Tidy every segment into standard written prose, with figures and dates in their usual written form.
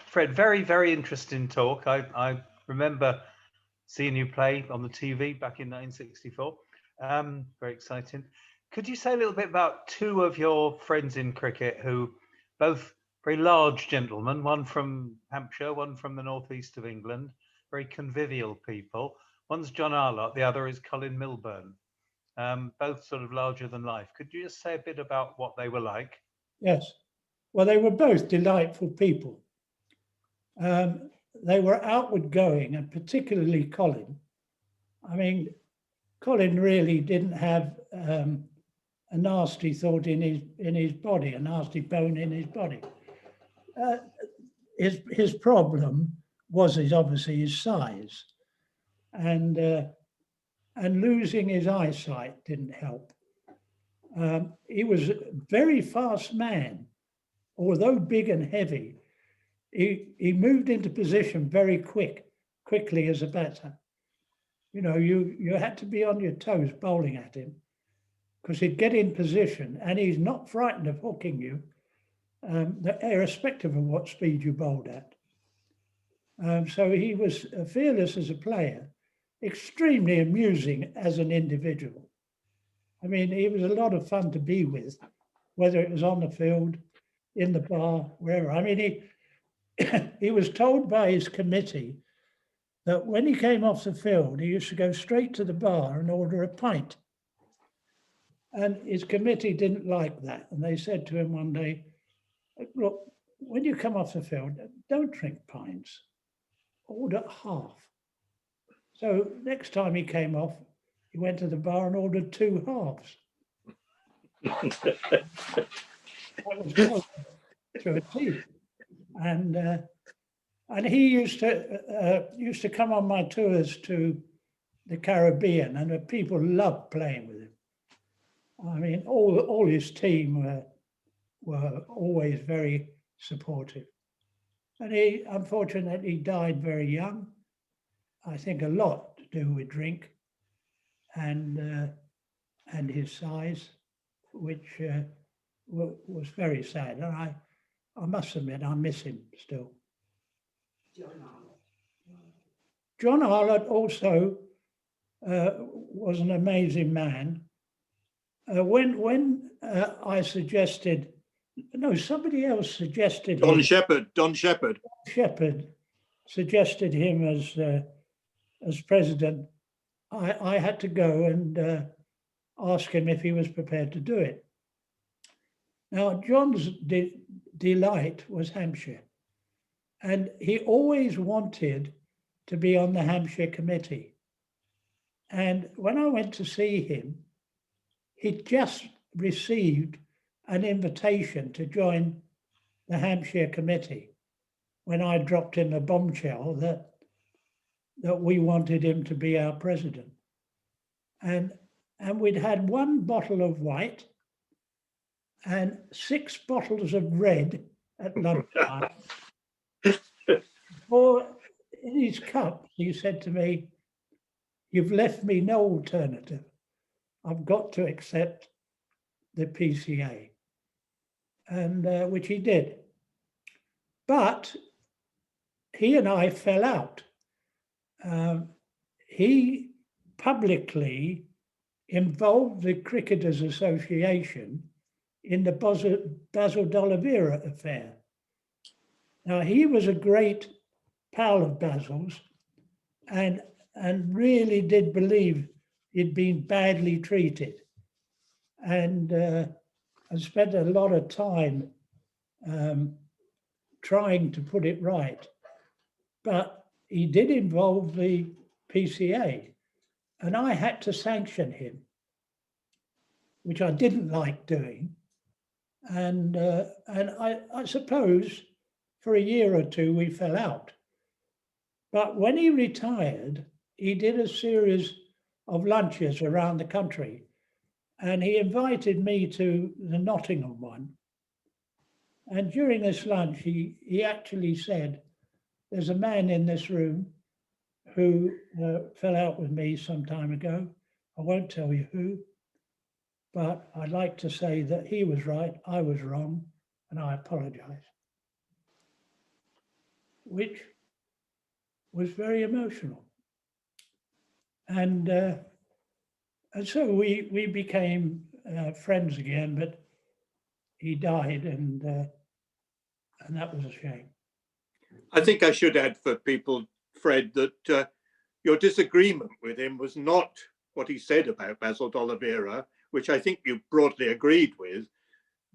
Fred, very, very interesting talk. I remember seeing you play on the TV back in 1964. Very exciting. Could you say a little bit about two of your friends in cricket who both very large gentlemen, one from Hampshire, one from the northeast of England, very convivial people. One's John Arlott, the other is Colin Milburn. Both sort of larger than life. Could you just say a bit about what they were like? Yes. Well, they were both delightful people. They were outward going, and particularly Colin. I mean, Colin really didn't have a nasty thought in his body, a nasty bone in his body. His problem was obviously his size, and losing his eyesight didn't help. He was a very fast man, although big and heavy. He moved into position very quickly as a batter. You know, you had to be on your toes bowling at him, because he'd get in position, and he's not frightened of hooking you, irrespective of what speed you bowled at. So he was fearless as a player, extremely amusing as an individual. I mean, he was a lot of fun to be with, whether it was on the field, in the bar, wherever. I mean, he was told by his committee that when he came off the field, he used to go straight to the bar and order a pint. And his committee didn't like that. And they said to him one day, look, when you come off the field, don't drink pints, order half. So next time he came off, he went to the bar and ordered 2 halves. That was through a teeth. And he used to come on my tours to the Caribbean, and people loved playing with him. I mean, all his team were always very supportive. And he unfortunately died very young. I think a lot to do with drink and his size, which was very sad. And I must admit, I miss him still. John Arlott also was an amazing man. When I suggested, no, somebody else suggested Don him. Shepherd Suggested him as president. I had to go and ask him if he was prepared to do it. Now, John's delight was Hampshire, and he always wanted to be on the Hampshire committee. And when I went to see him, he'd just received an invitation to join the Hampshire committee when I dropped in a bombshell that we wanted him to be our president. And we'd had 1 bottle of white and 6 bottles of red at lunchtime. Or in his cup, he said to me, "You've left me no alternative. I've got to accept the PCA," and which he did. But he and I fell out. He publicly involved the Cricketers Association in the Basil d'Oliveira affair. Now, he was a great pal of Basil's and really did believe he'd been badly treated, and spent a lot of time trying to put it right. But he did involve the PCA, and I had to sanction him, which I didn't like doing. And I suppose for a year or two we fell out. But when he retired, he did a series of lunches around the country, and he invited me to the Nottingham one. And during this lunch, he actually said, "There's a man in this room who fell out with me some time ago. I won't tell you who, but I'd like to say that he was right, I was wrong, and I apologize." which was very emotional. And so we became friends again, but he died, and that was a shame. I think I should add for people, Fred, that your disagreement with him was not what he said about Basil d'Oliveira, which I think you broadly agreed with,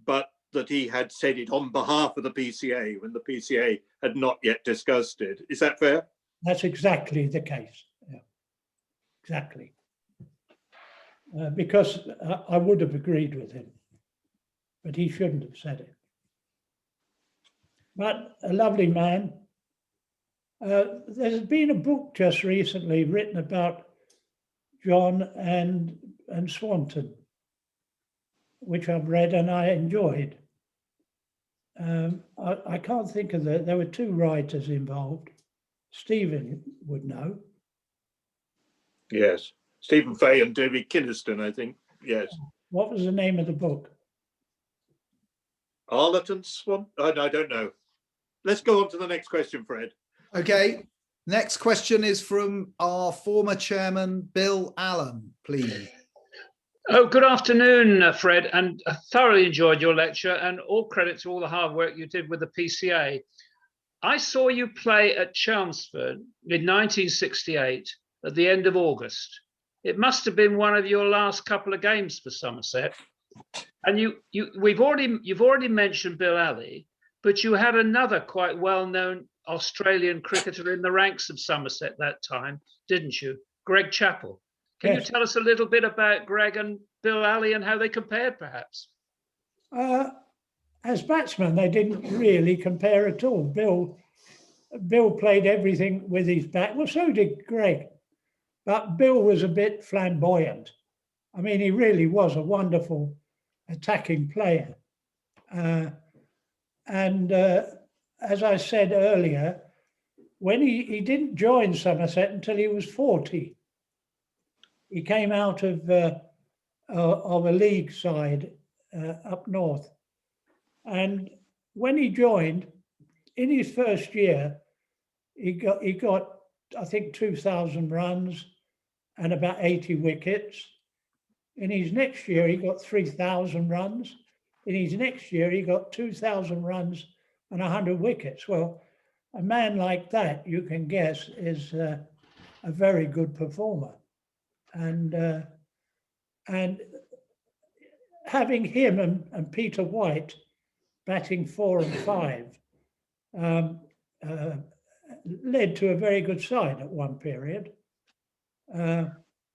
but that he had said it on behalf of the PCA when the PCA had not yet discussed it. Is that fair? That's exactly the case. Yeah. Exactly. Because I would have agreed with him, but he shouldn't have said it. But a lovely man. There's been a book just recently written about John and Swanton, which I've read and I enjoyed. I can't think of there were two writers involved. Stephen would know. Yes. Stephen Fay and David Kinniston, I think. Yes. What was the name of the book? Arlington Swan? I don't know. Let's go on to the next question, Fred. Okay. Next question is from our former chairman, Bill Allen, please. Oh, good afternoon, Fred, and I thoroughly enjoyed your lecture, and all credit to all the hard work you did with the PCA. I saw you play at Chelmsford in 1968 at the end of August. It must have been one of your last couple of games for Somerset. And you've already mentioned Bill Alley, but you had another quite well-known Australian cricketer in the ranks of Somerset that time, didn't you? Greg Chappell. Can you tell us a little bit about Greg and Bill Alley and how they compared, perhaps? As batsmen, they didn't really compare at all. Bill played everything with his bat. Well, so did Greg. But Bill was a bit flamboyant. I mean, he really was a wonderful attacking player. As I said earlier, when he didn't join Somerset until he was 40. He came out of a league side up north. And when he joined, in his first year, he got I think 2,000 runs and about 80 wickets. In his next year, he got 3,000 runs. In his next year, he got 2,000 runs and 100 wickets. Well, a man like that, you can guess, is a very good performer. And having him and Peter White batting 4 and 5 led to a very good side at one period.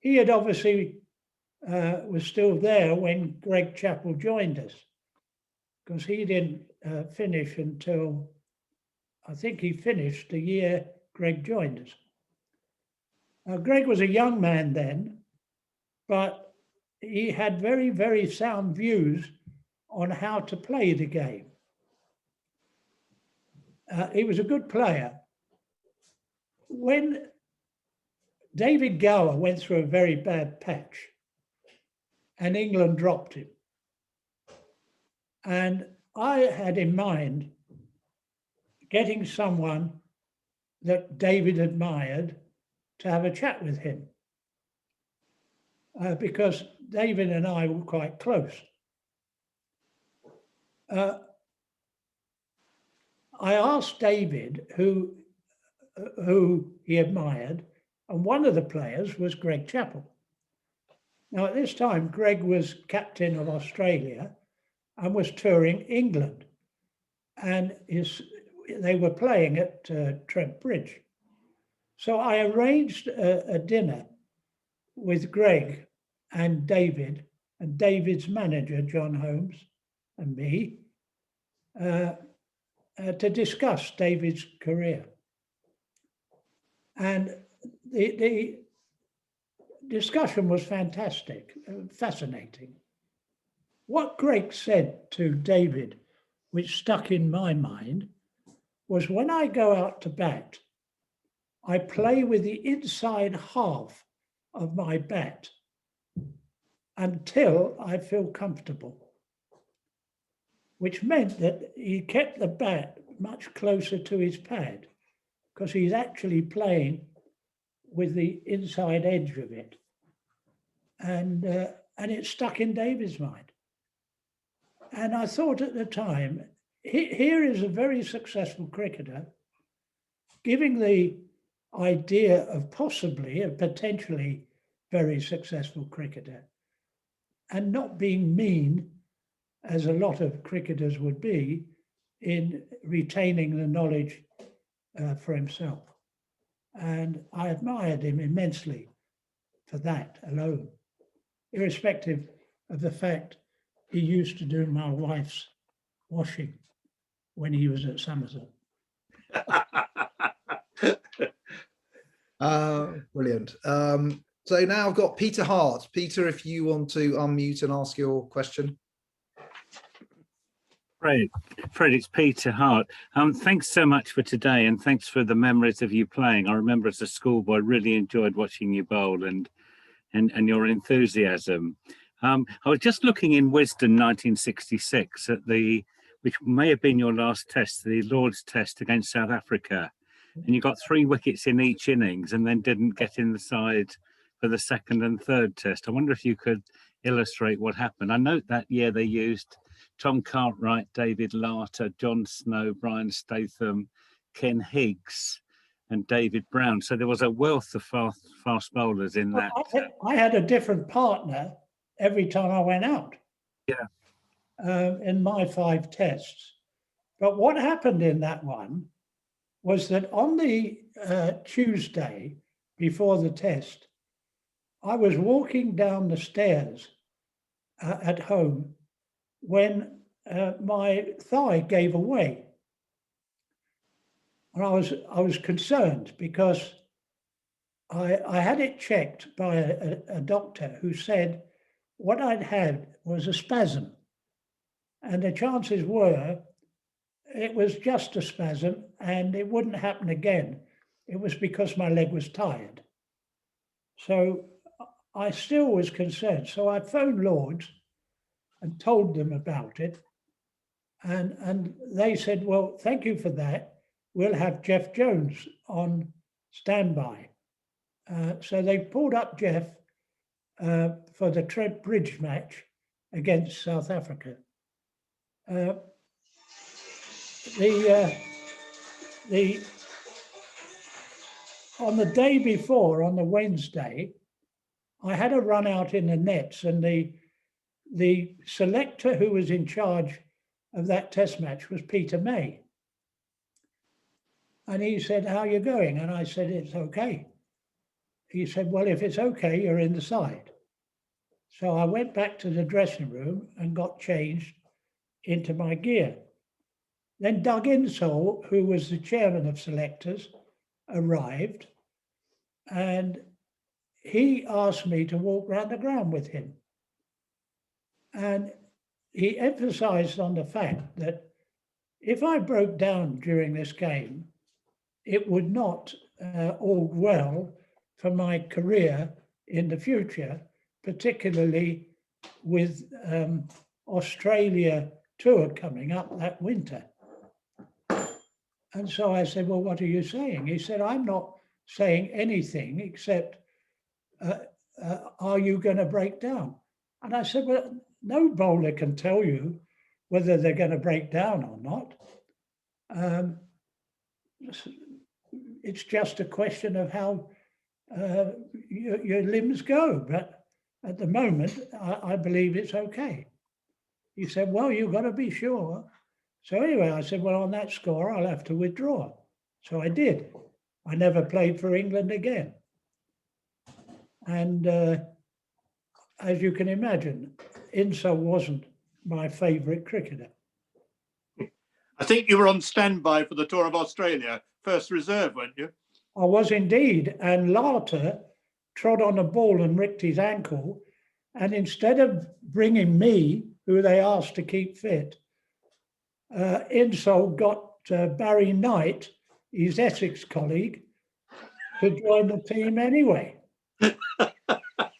He had obviously was still there when Greg Chappell joined us, because he didn't finish until, I think he finished the year Greg joined us. Greg was a young man then, but he had very, very sound views on how to play the game. He was a good player. When David Gower went through a very bad patch and England dropped him, and I had in mind getting someone that David admired to have a chat with him, because David and I were quite close. I asked David who he admired, and one of the players was Greg Chappell. Now, at this time, Greg was captain of Australia and was touring England, and they were playing at Trent Bridge. So I arranged a dinner with Greg and David's manager, John Holmes, and me, to discuss David's career. And the discussion was fantastic, fascinating. What Greg said to David, which stuck in my mind, was when I go out to bat, I play with the inside half of my bat until I feel comfortable, which meant that he kept the bat much closer to his pad. because he's actually playing with the inside edge of it. And it stuck in David's mind. And I thought at the time, here is a very successful cricketer giving the idea of possibly a potentially very successful cricketer and not being mean, as a lot of cricketers would be, in retaining the knowledge for himself. And I admired him immensely for that alone, irrespective of the fact he used to do my wife's washing when he was at Somerset. Brilliant. So now I've got Peter Hart. Peter, if you want to unmute and ask your question. Fred, it's Peter Hart. Thanks so much for today, and thanks for the memories of you playing. I remember as a schoolboy, really enjoyed watching you bowl and your enthusiasm. I was just looking in Wisden 1966 at which may have been your last test, the Lord's Test against South Africa, and you got 3 wickets in each innings and then didn't get in the side for the second and third test. I wonder if you could illustrate what happened. I note that year they used Tom Cartwright, David Larter, John Snow, Brian Statham, Ken Higgs and David Brown. So there was a wealth of fast bowlers in that. I had a different partner every time I went out. Yeah. In my 5 tests. But what happened in that one was that on the Tuesday before the test, I was walking down the stairs at home when my thigh gave away. And I was concerned because I had it checked by a doctor who said what I'd had was a spasm. And the chances were it was just a spasm and it wouldn't happen again. It was because my leg was tired. So I still was concerned. So I phoned Lords and told them about it. And they said, well, thank you for that. We'll have Jeff Jones on standby. So they pulled up Jeff for the Trent Bridge match against South Africa. On the day before, on the Wednesday, I had a run out in the nets, and the selector who was in charge of that test match was Peter May. And he said, how are you going? And I said, it's okay. He said, well, if it's okay, you're in the side. So I went back to the dressing room and got changed into my gear. Then Doug Insole, who was the chairman of selectors, arrived, and he asked me to walk around the ground with him. And he emphasized on the fact that if I broke down during this game, it would not augur well for my career in the future, particularly with Australia tour coming up that winter. And so I said, well, what are you saying? He said, I'm not saying anything except, are you going to break down? And I said, well, no bowler can tell you whether they're going to break down or not. It's just a question of how your limbs go. But at the moment, I believe it's okay. He said, well, you've got to be sure. So anyway, I said, well, on that score, I'll have to withdraw. So I did. I never played for England again. And as you can imagine, Insole wasn't my favourite cricketer. I think you were on standby for the Tour of Australia, first reserve, weren't you? I was indeed. And Larter trod on a ball and ripped his ankle. And instead of bringing me, who they asked to keep fit, Insole got Barry Knight, his Essex colleague, to join the team anyway. So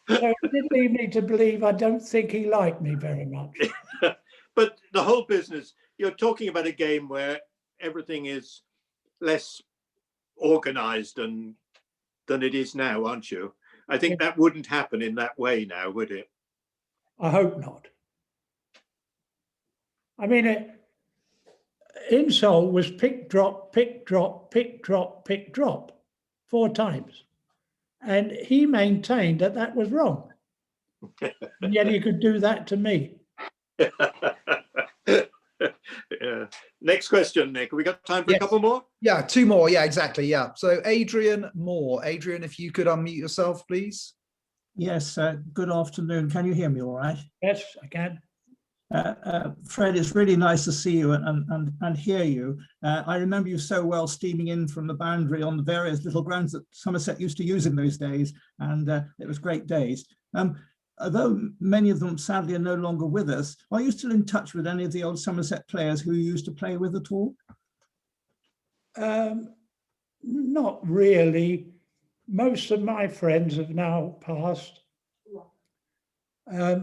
it did lead me to believe I don't think he liked me very much. But the whole business, you're talking about a game where everything is less organised and than it is now, aren't you? I think that wouldn't happen in that way now, would it? I hope not. I mean, Insole was pick, drop, pick, drop, pick, drop, pick, drop 4 times. And he maintained that that was wrong. And yet he could do that to me. Yeah. Next question, Nick. Have we got time for a couple more? Yeah, 2 more. Yeah, exactly. Yeah. So Adrian Moore. Adrian, if you could unmute yourself, please. Yes, good afternoon. Can you hear me all right? Yes, I can. Fred, it's really nice to see you and hear you. I remember you so well steaming in from the boundary on the various little grounds that Somerset used to use in those days, and it was great days. Although many of them sadly are no longer with us, are you still in touch with any of the old Somerset players who you used to play with at all? Not really. Most of my friends have now passed. I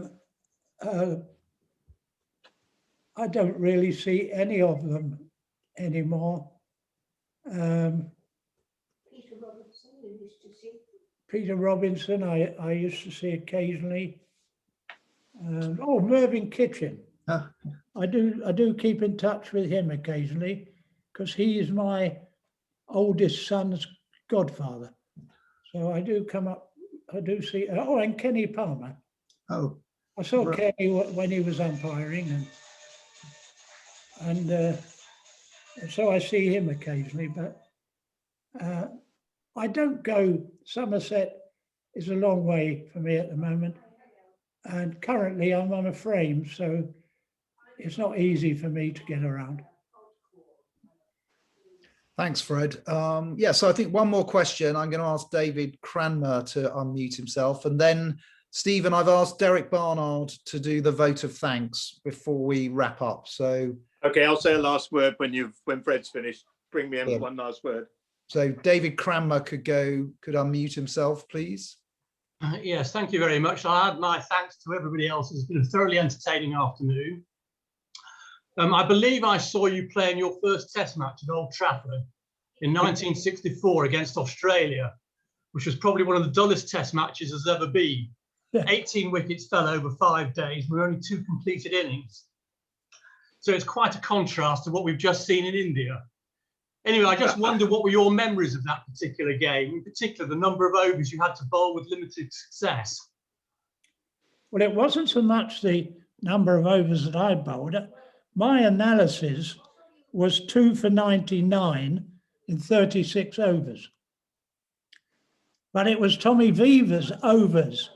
don't really see any of them anymore. Peter Robinson, I used to see occasionally. Oh, Mervyn Kitchen. I do keep in touch with him occasionally because he is my oldest son's godfather. So I do come up, I do see, oh, and Kenny Palmer. Oh. I saw Kenny when he was umpiring, and so I see him occasionally, but I don't go, Somerset is a long way for me at the moment. And currently I'm on a frame, so it's not easy for me to get around. Thanks, Fred. Yeah, so I think one more question. I'm going to ask David Cranmer to unmute himself. And then, Stephen, I've asked Derek Barnard to do the vote of thanks before we wrap up. So, okay, I'll say a last word when Fred's finished. Bring me in one last word. So David Cranmer could unmute himself, please. Yes, thank you very much. I add my thanks to everybody else. It's been a thoroughly entertaining afternoon. I believe I saw you play in your first test match at Old Trafford in 1964 against Australia, which was probably one of the dullest test matches there's ever been. 18 wickets fell over 5 days, with only 2 completed innings. So it's quite a contrast to what we've just seen in India. Anyway, I just wonder what were your memories of that particular game, in particular the number of overs you had to bowl with limited success. Well, it wasn't so much the number of overs that I bowled. My analysis was 2 for 99 in 36 overs. But it was Tommy Viva's overs.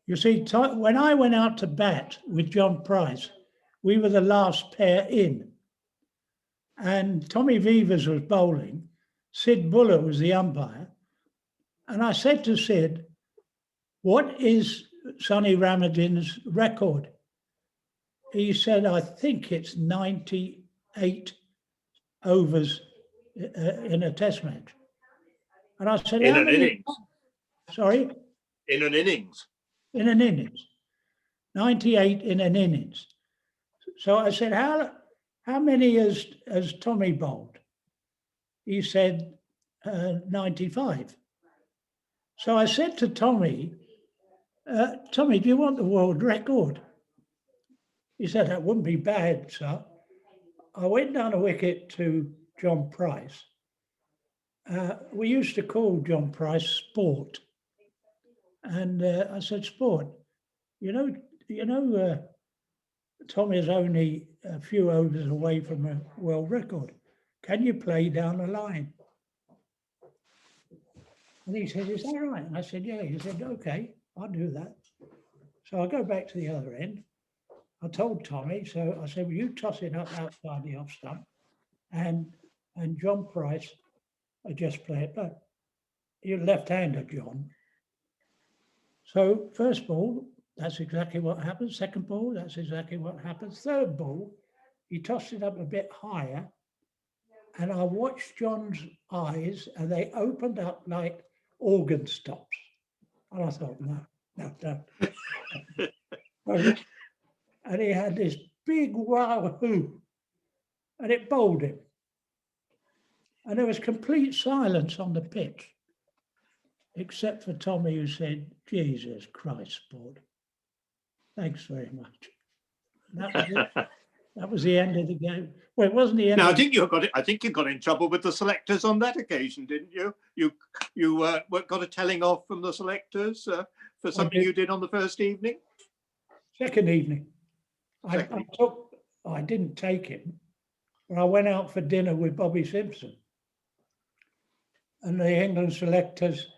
You see, when I went out to bat with John Price, we were the last pair in. And Tommy Vivas was bowling. Sid Buller was the umpire. And I said to Sid, what is Sonny Ramadin's record? He said, I think it's 98 overs in a test match. And I said, in an innings. Sorry? In an innings. In an innings. 98 in an innings. So I said, how many has Tommy bowled? He said 95. So I said to Tommy, Tommy, do you want the world record? He said, that wouldn't be bad, sir. I went down a wicket to John Price. We used to call John Price Sport. And I said, Sport, you know, Tommy is only a few overs away from a world record. Can you play down the line? And he said, is that right? And I said, yeah. He said, okay, I'll do that. So I go back to the other end. I told Tommy, so I said, well, you toss it up outside the off stump, and John Price, I just play it back. You're left-hander, John. So first ball, that's exactly what happened. Second ball, that's exactly what happened. Third ball, he tossed it up a bit higher, and I watched John's eyes, and they opened up like organ stops. And I thought, no. And he had this big wahoo, and it bowled him. And there was complete silence on the pitch, except for Tommy, who said, "Jesus Christ, sport. Thanks very much." And that was it. That was the end of the game. Well, it wasn't the end. Now, of I think you got in trouble with the selectors on that occasion, didn't you? You got a telling off from the selectors for something you did on the first evening. Second evening. I didn't take him, but I went out for dinner with Bobby Simpson. And the England selectors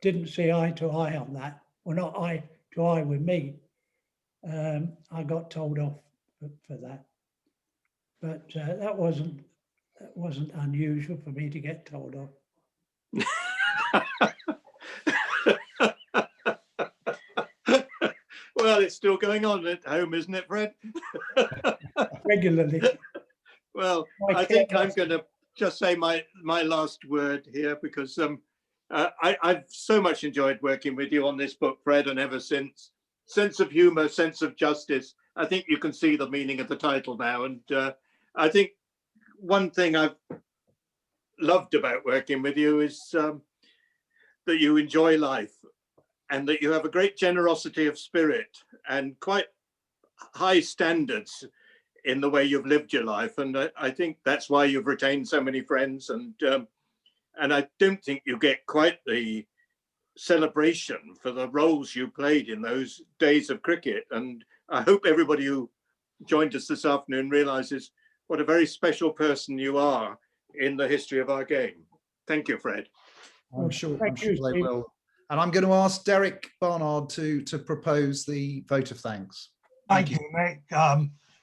didn't see eye to eye on that. Well, not eye to eye with me. I got told off for that. But that wasn't unusual for me to get told off. Well, it's still going on at home, isn't it, Fred? Regularly. Well, I think I'm going to just say my last word here, because I've so much enjoyed working with you on this book, Fred, and ever since. Sense of humor, sense of justice. I think you can see the meaning of the title now. And I think one thing I've loved about working with you is that you enjoy life, and that you have a great generosity of spirit and quite high standards in the way you've lived your life. And I think that's why you've retained so many friends. And I don't think you get quite the celebration for the roles you played in those days of cricket. And I hope everybody who joined us this afternoon realizes what a very special person you are in the history of our game. Thank you, Fred. I'm sure they will. And I'm going to ask Derek Barnard to propose the vote of thanks. Thank you, Nick.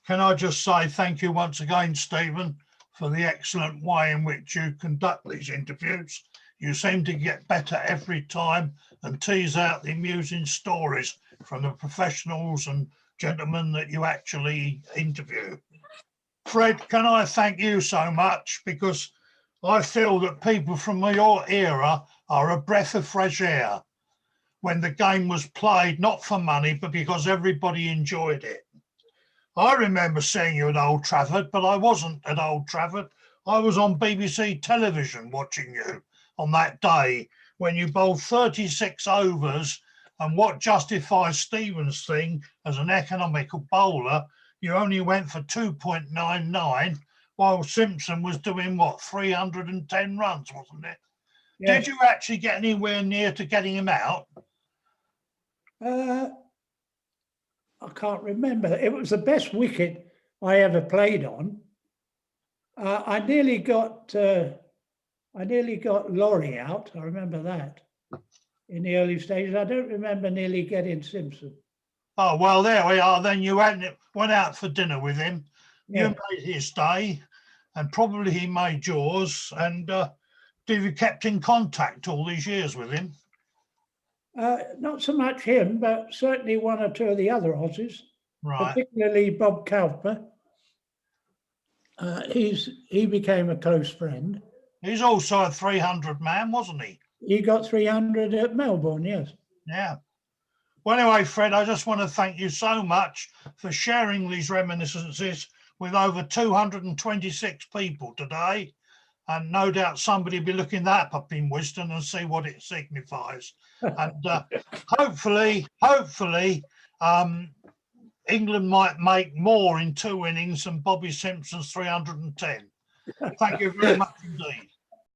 Can I just say thank you once again, Stephen, for the excellent way in which you conduct these interviews. You seem to get better every time and tease out the amusing stories from the professionals and gentlemen that you actually interview. Fred, can I thank you so much, because I feel that people from your era are a breath of fresh air when the game was played, not for money, but because everybody enjoyed it. I remember seeing you at Old Trafford, but I wasn't at Old Trafford. I was on BBC television watching you on that day when you bowled 36 overs, and what justifies Stephen's thing as an economical bowler, you only went for 2.99, while Simpson was doing, what, 310 runs, wasn't it? Yes. Did you actually get anywhere near to getting him out? I can't remember. It was the best wicket I ever played on. I nearly got Laurie out. I remember that in the early stages. I don't remember nearly getting Simpson. Oh, well, there we are. Then you went out for dinner with him. Yeah. You made his day, and probably he made yours. And have you kept in contact all these years with him? Not so much him, but certainly one or two of the other Aussies, right. Particularly Bob Cowper. He became a close friend. He's also a 300 man, wasn't he? He got 300 at Melbourne, yes. Yeah. Well, anyway, Fred, I just want to thank you so much for sharing these reminiscences with over 226 people today. And no doubt somebody will be looking that up in Wisdom and see what it signifies. And hopefully, England might make more in 2 innings than Bobby Simpson's 310. Thank you very much indeed.